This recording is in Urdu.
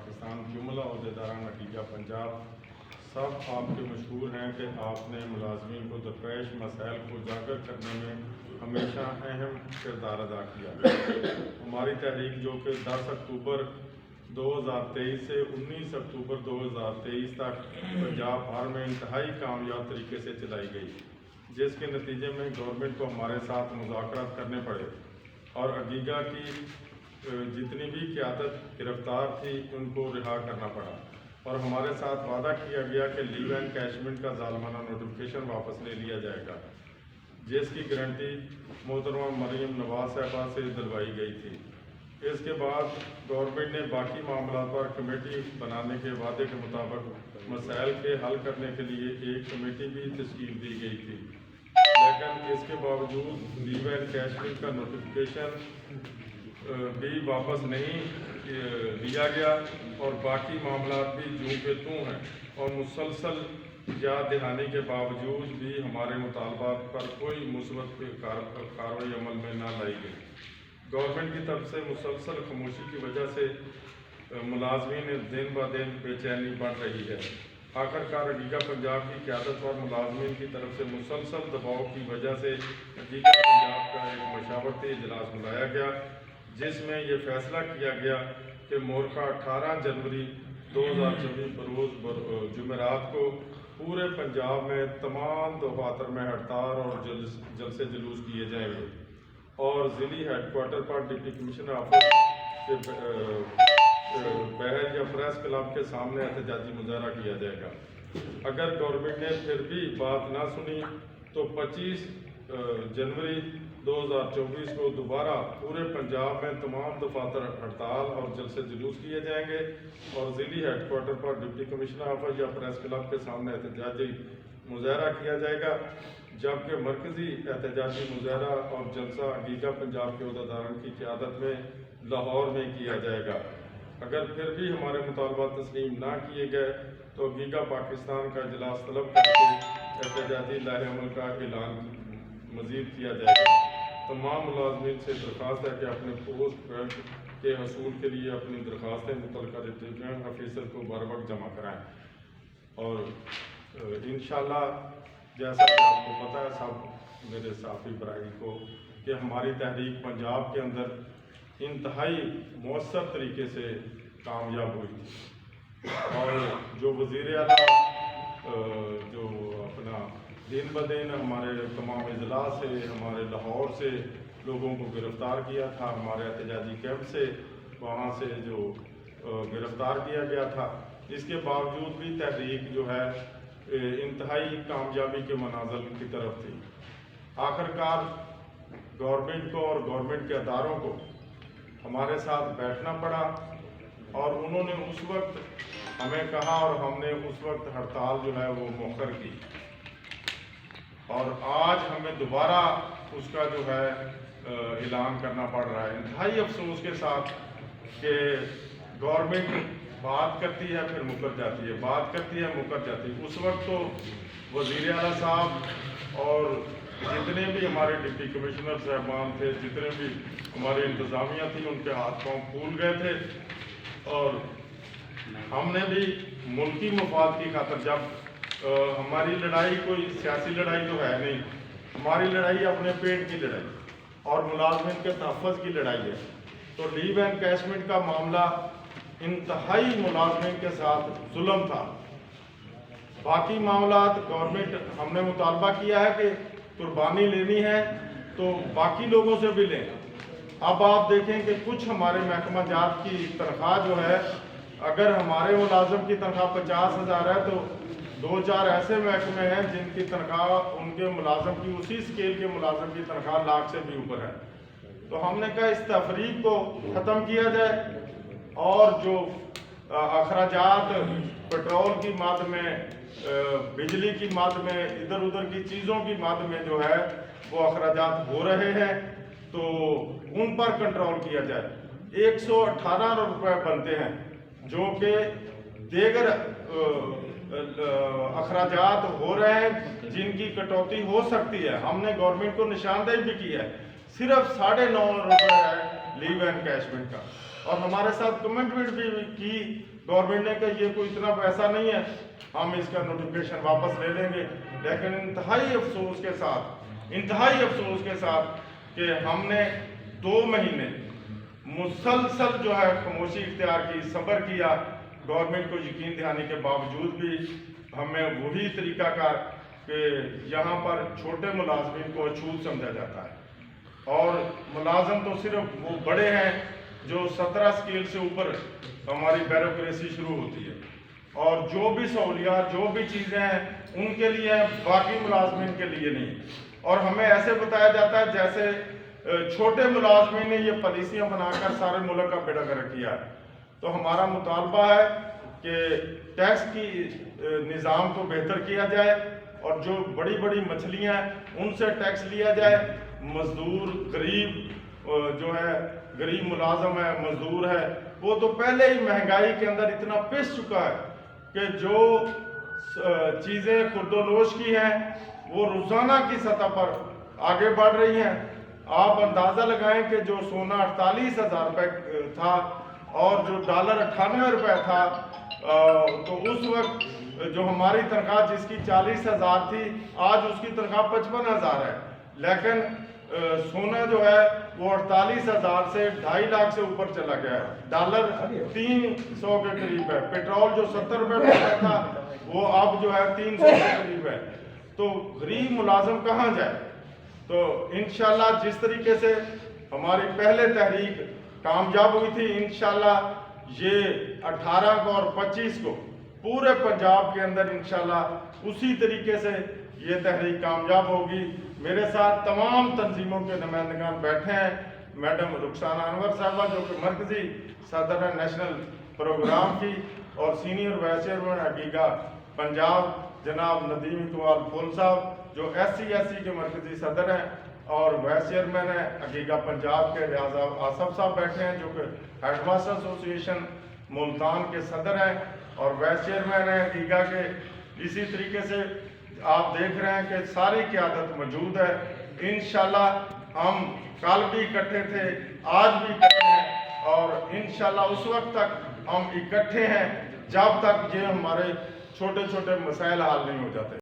پاکستان جملہ عہدیداران حقیقہ پنجاب سب آپ کے مشہور ہیں کہ آپ نے ملازمین کو درپیش مسائل کو اجاگر کرنے میں ہمیشہ اہم کردار ادا کیا۔ ہماری تحریک جو کہ 10 اکتوبر 2023 سے 19 اکتوبر 2023 تک پنجاب بھر میں انتہائی کامیاب طریقے سے چلائی گئی، جس کے نتیجے میں گورنمنٹ کو ہمارے ساتھ مذاکرات کرنے پڑے اور حقیقہ کی جتنی بھی قیادت گرفتار تھی ان کو رہا کرنا پڑا، اور ہمارے ساتھ وعدہ کیا گیا کہ لیو اینڈ کیشمنٹ کا ظالمانہ نوٹیفکیشن واپس لے لیا جائے گا، جس کی گارنٹی محترمہ مریم نواز صاحبہ سے دلوائی گئی تھی۔ اس کے بعد گورنمنٹ نے باقی معاملات پر کمیٹی بنانے کے وعدے کے مطابق مسائل کے حل کرنے کے لیے ایک کمیٹی بھی تشکیل دی گئی تھی، لیکن اس کے باوجود لیو اینڈ کیشمنٹ کا نوٹیفکیشن بھی واپس نہیں لیا گیا اور باقی معاملات بھی جوں کے توں ہیں، اور مسلسل یاد دہانی کے باوجود بھی ہمارے مطالبات پر کوئی مثبت کارروائی عمل میں نہ لائی گئی۔ گورنمنٹ کی طرف سے مسلسل خاموشی کی وجہ سے ملازمین دن بہ دن بے چینی بڑھ رہی ہے۔ آخرکار حقیقہ پنجاب کی قیادت اور ملازمین کی طرف سے مسلسل دباؤ کی وجہ سے حقیقہ پنجاب کا ایک مشاورتی اجلاس بلایا گیا، جس میں یہ فیصلہ کیا گیا کہ مورخہ 18 جنوری 2024 بروز جمعرات کو پورے پنجاب میں تمام دفاتر میں ہڑتال اور جلسے جلوس کیے جائیں گے، اور ضلعی ہیڈ کوارٹر پر ڈپٹی کمشنر آفس کے بحر یا پریس کلب کے سامنے احتجاجی مظاہرہ کیا جائے گا۔ اگر گورنمنٹ نے پھر بھی بات نہ سنی تو 25 جنوری 2024 کو دوبارہ پورے پنجاب میں تمام دفاتر ہڑتال اور جلسے جلوس کیے جائیں گے، اور ضلعی ہیڈ کوارٹر پر ڈپٹی کمشنر آفس یا پریس کلب کے سامنے احتجاجی مظاہرہ کیا جائے گا، جبکہ مرکزی احتجاجی مظاہرہ اور جلسہ حقیقہ پنجاب کے عہدیداران کی قیادت میں لاہور میں کیا جائے گا۔ اگر پھر بھی ہمارے مطالبات تسلیم نہ کیے گئے تو حقیقہ پاکستان کا اجلاس طلب کر کے احتجاجی لاہ عمل کا اعلان مزید کیا جائے گا۔ تمام ملازمین سے درخواست ہے کہ اپنے پوسٹ گریجویٹ کے حصول کے لیے اپنی درخواستیں متعلقہ ریٹرننگ آفیسر کو بر وقت جمع کرائیں، اور انشاءاللہ جیسا کہ آپ کو پتہ ہے سب میرے صحافی برادری کو کہ ہماری تحریک پنجاب کے اندر انتہائی مؤثر طریقے سے کامیاب ہوئی تھی، اور جو وزیر اعلیٰ جو اپنا دن بہ دن ہمارے تمام اضلاع سے ہمارے لاہور سے لوگوں کو گرفتار کیا تھا، ہمارے احتجاجی کیمپ سے وہاں سے جو گرفتار کیا گیا تھا، اس کے باوجود بھی تحریک جو ہے انتہائی کامیابی کے منازل کی طرف تھی۔ آخرکار گورنمنٹ کو اور گورنمنٹ کے اداروں کو ہمارے ساتھ بیٹھنا پڑا، اور انہوں نے اس وقت ہمیں کہا اور ہم نے اس وقت ہڑتال جو ہے وہ مؤخر کی، اور آج ہمیں دوبارہ اس کا جو ہے اعلان کرنا پڑ رہا ہے انتہائی افسوس کے ساتھ کہ گورنمنٹ بات کرتی ہے پھر مکر جاتی ہے، بات کرتی ہے مکر جاتی ہے۔ اس وقت تو وزیر اعلیٰ صاحب اور جتنے بھی ہمارے ڈپٹی کمشنر صاحبان تھے، جتنے بھی ہماری انتظامیہ تھی، ان کے ہاتھ پاؤں پھول گئے تھے، اور ہم نے بھی ملکی مفاد کی خاطر، جب ہماری لڑائی کوئی سیاسی لڑائی تو ہے نہیں، ہماری لڑائی اپنے پیٹ کی لڑائی اور ملازمین کے تحفظ کی لڑائی ہے، تو لیو اینڈ کیشمنٹ کا معاملہ انتہائی ملازمین کے ساتھ ظلم تھا۔ باقی معاملات گورنمنٹ ہم نے مطالبہ کیا ہے کہ قربانی لینی ہے تو باقی لوگوں سے بھی لیں۔ اب آپ دیکھیں کہ کچھ ہمارے محکمہ جات کی تنخواہ جو ہے، اگر ہمارے ملازم کی تنخواہ 50,000 ہے تو 2-4 ایسے محکمے ہیں جن کی تنخواہ ان کے ملازم کی اسی اسکیل کے ملازم کی تنخواہ لاکھ سے بھی اوپر ہے۔ تو ہم نے کہا اس تفریق کو ختم کیا جائے، اور جو اخراجات پیٹرول کی مد میں، بجلی کی مد میں، ادھر ادھر کی چیزوں کی مد میں جو ہے وہ اخراجات ہو رہے ہیں تو ان پر کنٹرول کیا جائے۔ 118 روپے بنتے ہیں جو کہ دیگر اخراجات ہو رہے ہیں جن کی کٹوتی ہو سکتی ہے۔ ہم نے گورنمنٹ کو نشاندہی بھی کی ہے، صرف 9.5 روپے ہے لیو اینڈ کیشمنٹ کا۔ اور ہمارے ساتھ کمنٹمنٹ بھی کی گورنمنٹ نے کہ یہ کوئی اتنا پیسہ نہیں ہے، ہم اس کا نوٹیفکیشن واپس لے لیں گے، لیکن انتہائی افسوس کے ساتھ کہ ہم نے 2 مہینے مسلسل جو ہے خاموشی اختیار کی، صبر کیا، گورنمنٹ کو یقین دہانی کے باوجود بھی ہمیں وہی طریقہ کار کہ یہاں پر چھوٹے ملازمین کو اچھوت سمجھا جاتا ہے، اور ملازم تو صرف وہ بڑے ہیں جو 17 اسکیل سے اوپر ہماری بیوروکریسی شروع ہوتی ہے، اور جو بھی سہولیات جو بھی چیزیں ہیں ان کے لیے ہیں، باقی ملازمین کے لیے نہیں، اور ہمیں ایسے بتایا جاتا ہے جیسے چھوٹے ملازمین نے یہ پالیسیاں بنا کر سارے ملک کا بیڑا گرک کیا ہے۔ تو ہمارا مطالبہ ہے کہ ٹیکس کی نظام کو بہتر کیا جائے، اور جو بڑی بڑی مچھلیاں ہیں ان سے ٹیکس لیا جائے، مزدور غریب جو ہے، غریب ملازم ہے، مزدور ہے، وہ تو پہلے ہی مہنگائی کے اندر اتنا پس چکا ہے کہ جو چیزیں خرد و نوش کی ہیں وہ روزانہ کی سطح پر آگے بڑھ رہی ہیں۔ آپ اندازہ لگائیں کہ جو سونا 48,000 روپے تھا اور جو ڈالر 98 روپے تھا، تو اس وقت جو ہماری تنخواہ جس کی 40,000 تھی، آج اس کی تنخواہ 55,000 ہے، لیکن سونا جو ہے وہ 48,000 سے 2.5 لاکھ سے اوپر چلا گیا ہے، ڈالر 300 کے قریب ہے، پیٹرول جو 70 روپے میں تھا وہ اب جو ہے 300 کے قریب ہے۔ تو غریب ملازم کہاں جائے؟ تو انشاءاللہ جس طریقے سے ہماری پہلے تحریک کامیاب ہوئی تھی، انشاءاللہ یہ 18 کو اور 25 کو پورے پنجاب کے اندر انشاءاللہ اسی طریقے سے یہ تحریک کامیاب ہوگی۔ میرے ساتھ تمام تنظیموں کے نمائندگان بیٹھے ہیں، میڈم رخسانہ انور صاحبہ جو کہ مرکزی صدر ہے نیشنل پروگرام کی، اور سینئر وائس چیئرمین عقیقہ پنجاب جناب ندیم اقبال پھول صاحب جو SC کے مرکزی صدر ہیں، اور وائس چیئرمین ہیں عقیقہ پنجاب کے ریاض آصف صاحب بیٹھے ہیں جو کہ ہیڈ ماسٹر ایسوسی ایشن ملتان کے صدر ہیں، اور وائس چیئرمین ہیں عقیقہ کے۔ اسی طریقے سے آپ دیکھ رہے ہیں کہ ساری قیادت موجود ہے۔ انشاءاللہ ہم کل بھی اکٹھے تھے، آج بھی اکٹھے ہیں، اور انشاءاللہ اس وقت تک ہم اکٹھے ہیں جب تک یہ ہمارے چھوٹے چھوٹے مسائل حل نہیں ہو جاتے۔